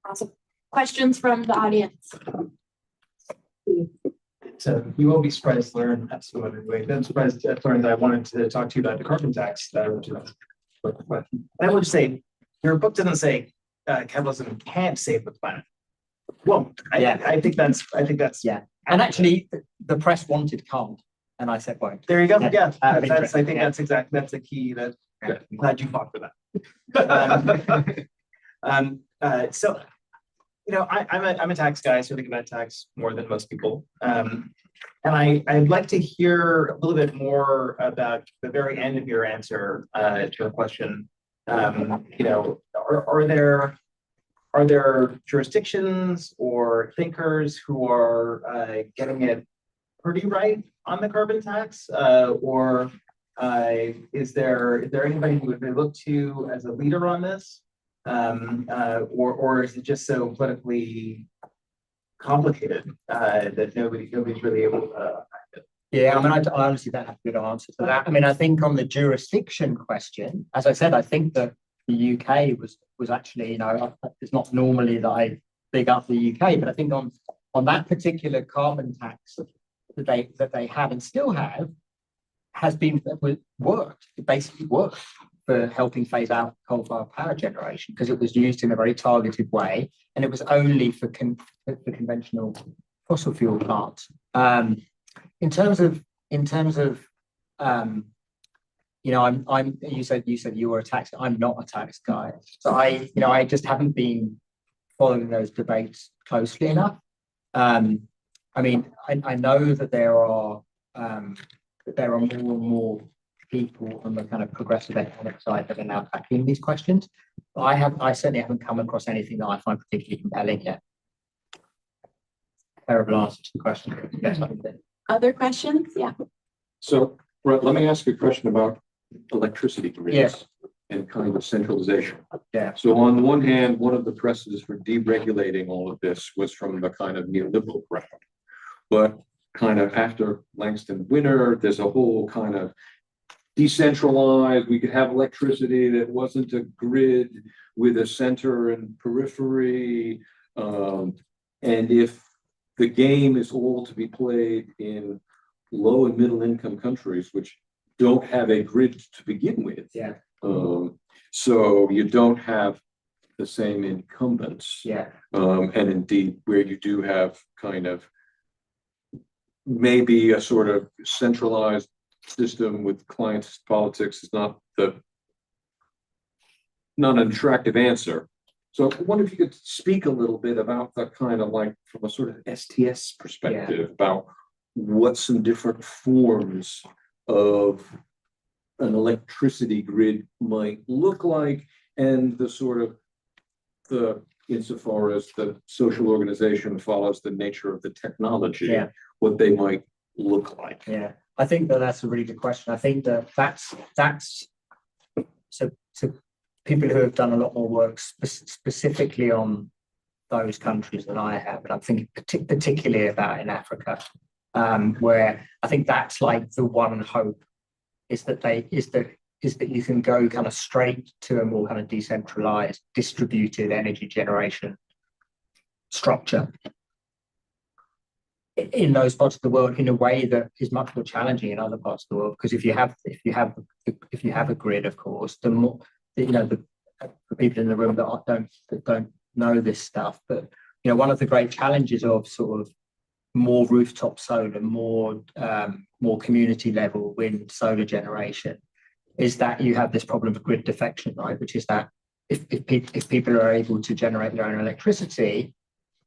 Awesome. Questions from the audience? So you will be surprised to learn, absolutely. I'm surprised to learn that I wanted to talk to you about the carbon tax. I would say your book doesn't say capitalism can't save the planet. Well, I think that's yeah. And actually, the press wanted can't, and I said won't. There you go. Yeah, I think that's a key. That glad you fought for that. So, I'm a tax guy, so I think about tax more than most people. And I'd like to hear a little bit more about the very end of your answer to a question. Are there jurisdictions or thinkers who are getting it pretty right on the carbon tax, or is there anybody who would look to as a leader on this, or is it just so politically complicated that nobody's really able to? Yeah, I mean, I honestly don't have a good answer to that. I mean, I think on the jurisdiction question, as I said, I think that the UK was actually, it's not normally that I big up the UK, but I think on that particular carbon tax that they have and still have it basically worked for helping phase out coal-fired power generation, because it was used in a very targeted way, and it was only for conventional fossil fuel plants. In terms of you said you were a tax guy. I'm not a tax guy, so I just haven't been following those debates closely enough. I mean, I know that there are more and more people on the kind of progressive economic side that are now tackling these questions, I certainly haven't come across anything that I find particularly compelling yet. Terrible answer to the question. Yes, I think. Other questions? Yeah. So, Brett, let me ask you a question about electricity grids. Yes. And kind of centralization. Yeah. So on the one hand, one of the precedents for deregulating all of this was from the kind of neoliberal ground. But kind of after Langston Winter, there's a whole kind of decentralized, we could have electricity that wasn't a grid with a center and periphery. And if the game is all to be played in low and middle income countries, which don't have a grid to begin with. Yeah. So you don't have the same incumbents. Yeah. And indeed, where you do have kind of maybe a sort of centralized system with clients politics is not an attractive answer. So I wonder if you could speak a little bit about the kind of like from a sort of STS perspective about what some different forms of an electricity grid might look like, and the sort of insofar as the social organization follows the nature of the technology, what they might look like. Yeah, I think that's a really good question. I think that's so people who have done a lot more work specifically on those countries than I have, and I'm thinking particularly about in Africa, where I think that's like the one hope is that you can go kind of straight to a more kind of decentralized, distributed energy generation structure in those parts of the world in a way that is much more challenging in other parts of the world. Because if you have a grid, of course, the more the people in the room that don't know this stuff, but one of the great challenges of sort of more rooftop solar, more community level wind solar generation is that you have this problem of grid defection, right? Which is that if people are able to generate their own electricity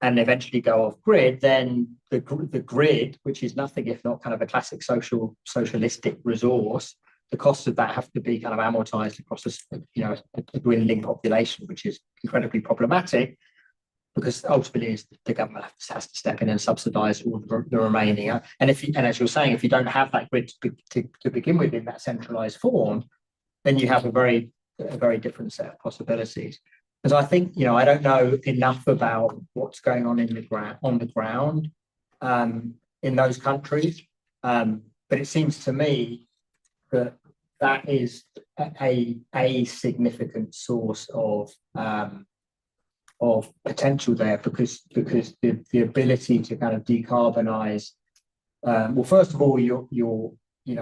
and eventually go off grid, then the grid, which is nothing if not kind of a classic socialistic resource, the costs of that have to be kind of amortized across a dwindling population, which is incredibly problematic. Because ultimately the government has to step in and subsidize all the remaining. And as you're saying, if you don't have that grid to begin with in that centralized form, then you have a very different set of possibilities. Because I think, I don't know enough about what's going on in the ground in those countries. But it seems to me that is a significant source of potential there, because the ability to kind of decarbonize, well, first of all, you're in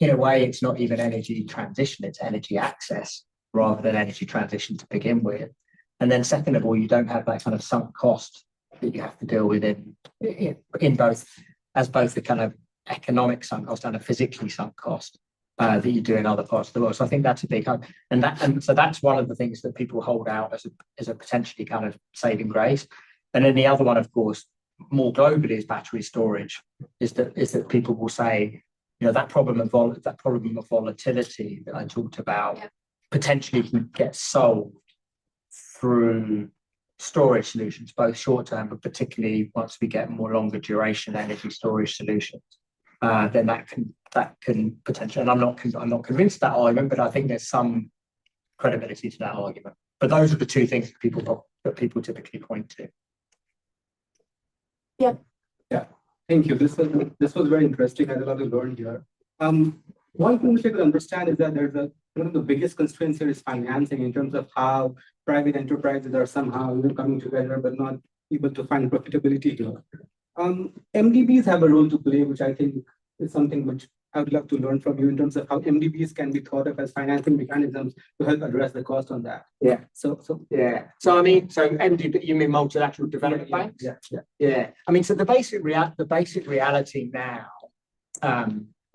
a way it's not even energy transition, it's energy access rather than energy transition to begin with. And then second of all, you don't have that kind of sunk cost that you have to deal with in both the kind of economic sunk cost and a physically sunk cost that you do in other parts of the world. So I think that's a big hope. And so that's one of the things that people hold out as a potentially kind of saving grace. And then the other one, of course, more globally is battery storage, is that people will say, that problem of volatility that I talked about potentially can get solved through storage solutions, both short term, but particularly once we get more longer duration energy storage solutions. Then that can potentially, and I'm not convinced of that argument, but I think there's some credibility to that argument. But those are the two things that people typically point to. Yeah. Thank you. This was very interesting. I had a lot to learn here. One thing which I could understand is that one of the biggest constraints here is financing, in terms of how private enterprises are somehow coming together but not able to find profitability here. MDBs have a role to play, which I think is something which I would love to learn from you in terms of how MDBs can be thought of as financing mechanisms to help address the cost on that. Yeah. So MDB, you mean multilateral development banks? Yeah. I mean, so the basic reality now,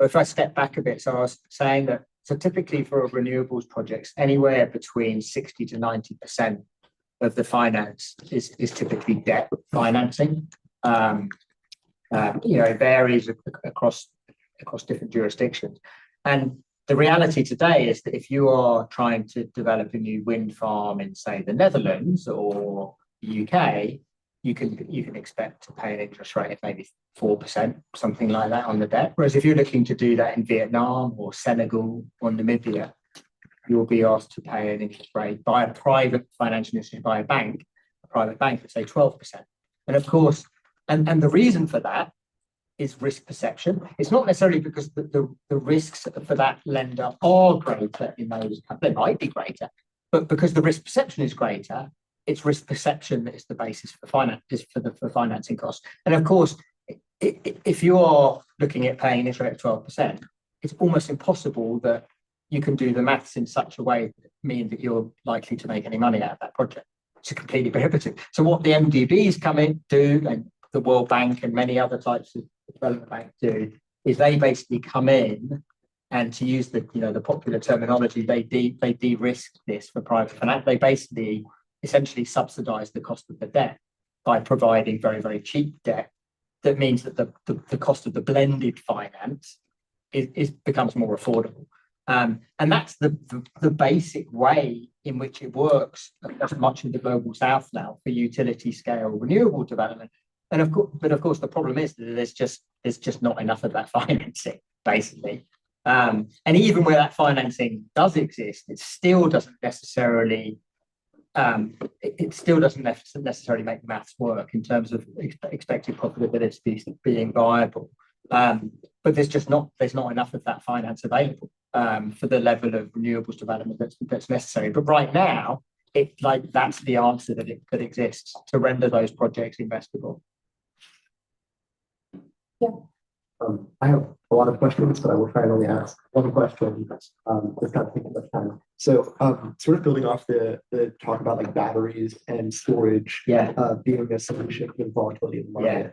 if I step back a bit, so I was saying that, so typically for renewables projects, anywhere between 60 to 90% of the finance is typically debt financing. It varies across different jurisdictions. And the reality today is that if you are trying to develop a new wind farm in, say, the Netherlands or the UK, you can expect to pay an interest rate of maybe 4%, something like that on the debt. Whereas if you're looking to do that in Vietnam or Senegal or Namibia, you'll be asked to pay an interest rate by a private financial institution, by a private bank, at say 12%. And of course, and the reason for that is risk perception. It's not necessarily because the risks for that lender are greater in those countries. They might be greater, but because the risk perception is greater, it's risk perception that is the basis for for financing costs. And of course, if you are looking at paying an interest rate of 12%, it's almost impossible that you can do the maths in such a way that mean that you're likely to make any money out of that project. It's completely prohibitive. So what the MDBs come in do, and the World Bank and many other types of development banks do, is they basically come in, and to use the popular terminology, they de-risk this for private finance. They basically essentially subsidize the cost of the debt by providing very, very cheap debt. That means that the cost of the blended finance becomes more affordable. And that's the basic way in which it works across much of the global south now for utility scale renewable development. And of course, the problem is that there's just not enough of that financing, basically. And even where that financing does exist, it still doesn't necessarily make the maths work in terms of expected profitability being viable. But there's not enough of that finance available for the level of renewables development that's necessary. But right now, that's the answer that exists to render those projects investable. Yeah. I have a lot of questions, but I will try and only ask one question. It's not taking much time. So, sort of building off the talk about like batteries and storage, being a solution to the volatility in the market.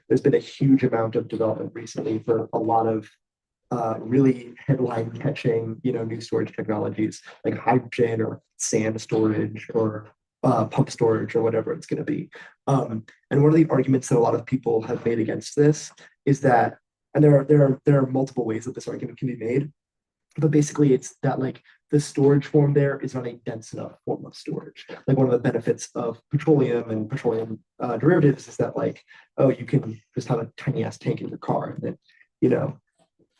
There's been a huge amount of development recently for a lot of really headline-catching, new storage technologies like hydrogen or sand storage or pump storage or whatever it's going to be. And one of the arguments that a lot of people have made against this is that, and there are multiple ways that this argument can be made, but basically it's that like the storage form there is not a dense enough form of storage. Like one of the benefits of petroleum and petroleum derivatives is that like, oh, you can just have a tiny ass tank in your car and then,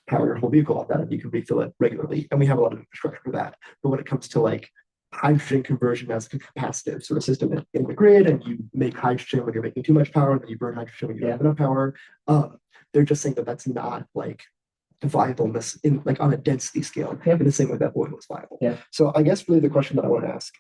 power your whole vehicle off that, and you can refill it regularly. And we have a lot of infrastructure for that. But when it comes to like hydrogen conversion as a capacitive sort of system in the grid, and you make hydrogen when you're making too much power, and then you burn hydrogen when you don't have enough power, they're just saying that that's not like viable in like on a density scale in the same way that oil is viable. So I guess really the question that I want to ask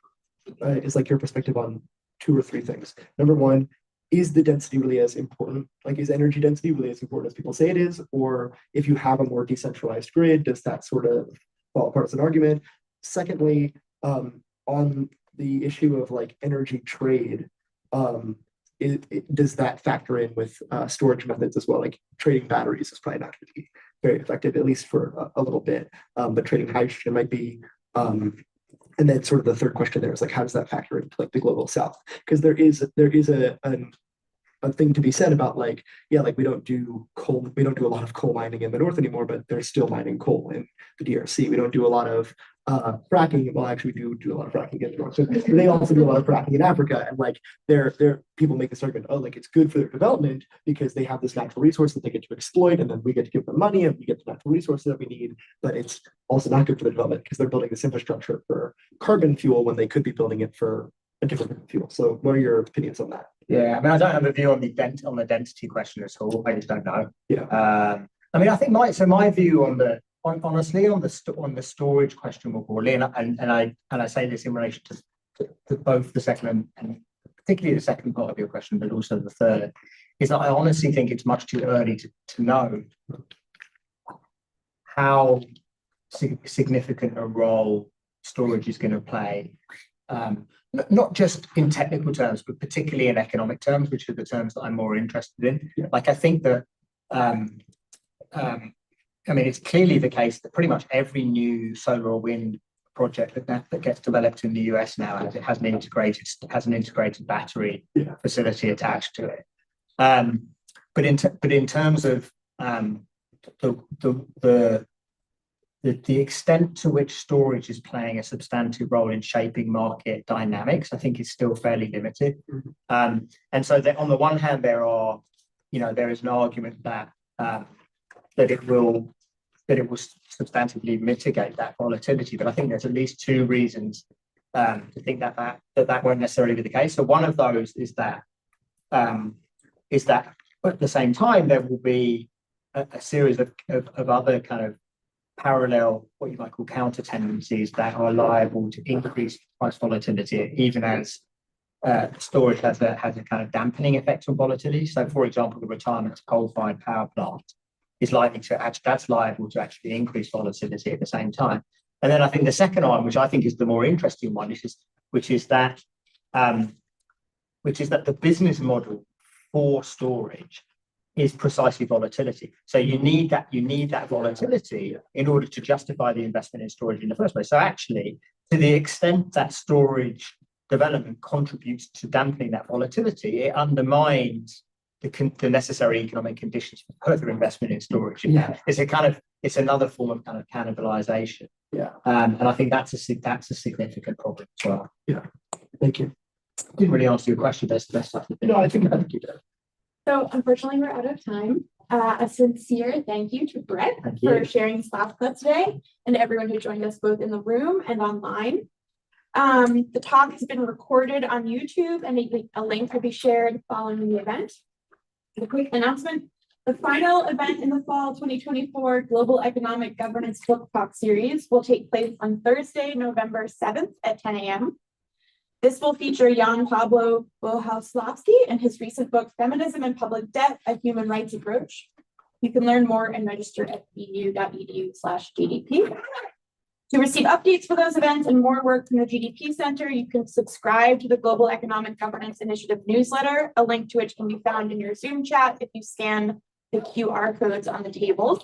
is like your perspective on 2 or 3 things. Number one, is the density really as important? Like, is energy density really as important as people say it is? Or if you have a more decentralized grid, does that sort of fall apart as an argument? Secondly, on the issue of like energy trade, does that factor in with storage methods as well? Like trading batteries is probably not going to be very effective, at least for a little bit, but trading hydrogen might be. And then sort of the third question there is like, how does that factor into like the global south? Because there is a thing to be said about like, like we don't do a lot of coal mining in the north anymore, but they're still mining coal in the DRC. We don't do a lot of fracking. Well, actually, we do a lot of fracking in the north. So they also do a lot of fracking in Africa. And like, people make this argument, oh, like it's good for their development because they have this natural resource that they get to exploit, and then we get to give them money and we get the natural resources that we need. But it's also not good for the development because they're building this infrastructure for carbon fuel when they could be building it for a different fuel. So what are your opinions on that? I mean, I don't have a view on the density question at all. I just don't know. I mean, I think my view on the storage question more broadly, and I say this in relation to both the second and particularly the second part of your question, but also the third, is that I honestly think it's much too early to know how significant a role storage is going to play. Not just in technical terms, but particularly in economic terms, which are the terms that I'm more interested in. Like, I think that, I mean, it's clearly the case that pretty much every new solar or wind project that gets developed in the US now has an integrated battery facility attached to it. But in terms of the the extent to which storage is playing a substantive role in shaping market dynamics, I think is still fairly limited. And so that on the one hand, there is an argument that it will substantively mitigate that volatility. But I think there's at least two reasons to think that won't necessarily be the case. So one of those is that at the same time there will be a series of other kind of parallel, what you might call counter tendencies that are liable to increase price volatility, even as storage has a kind of dampening effect on volatility. So, for example, the retirement of coal-fired power plant is likely to that's liable to actually increase volatility at the same time. And then I think the second one, which I think is the more interesting one, which is that the business model for storage is precisely volatility. So you need that volatility in order to justify the investment in storage in the first place. So actually, to the extent that storage development contributes to dampening that volatility, it undermines the necessary economic conditions for further investment in storage. Yeah. It's another form of kind of cannibalization. Yeah. And I think that's a significant problem as well. Yeah. Thank you. Didn't really answer your question. There's stuff to think. No, I think you did. So unfortunately, we're out of time. A sincere thank you to Brett Thank you. for sharing his thoughts with us today, and to everyone who joined us both in the room and online. The talk has been recorded on YouTube, and a link will be shared following the event. A quick announcement: the final event in the fall 2024 Global Economic Governance Book Talk Series will take place on Thursday, November 7th at 10 a.m. This will feature Jan Pablo Bohuslavsky and his recent book, Feminism and Public Debt, A Human Rights Approach. You can learn more and register at bu.edu/GDP. To receive updates for those events and more work from the GDP Center, you can subscribe to the Global Economic Governance Initiative newsletter, a link to which can be found in your Zoom chat if you scan the QR codes on the tables.